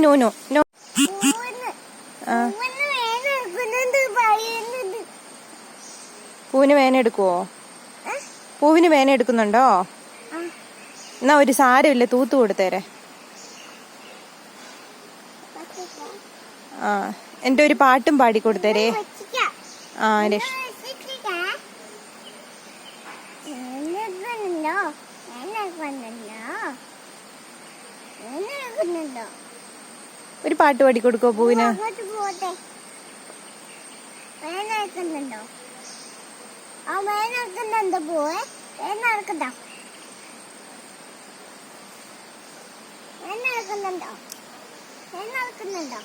No no no. പൂവിന് വേന എടുക്കുവോ? പൂവിന് വേന എടുക്കുന്നുണ്ടോ? എന്നാ ഒരു സാരമില്ല, തൂത്ത് കൊടുത്തേരെ. ആ, എൻ്റെ ഒരു പാട്ടും പാടിക്കൊടുത്തേരേ. ആ ഒരു പാട്ട് പാടിക്കൊടുക്കോ പൂവിന്? നടക്കുന്നുണ്ടോ?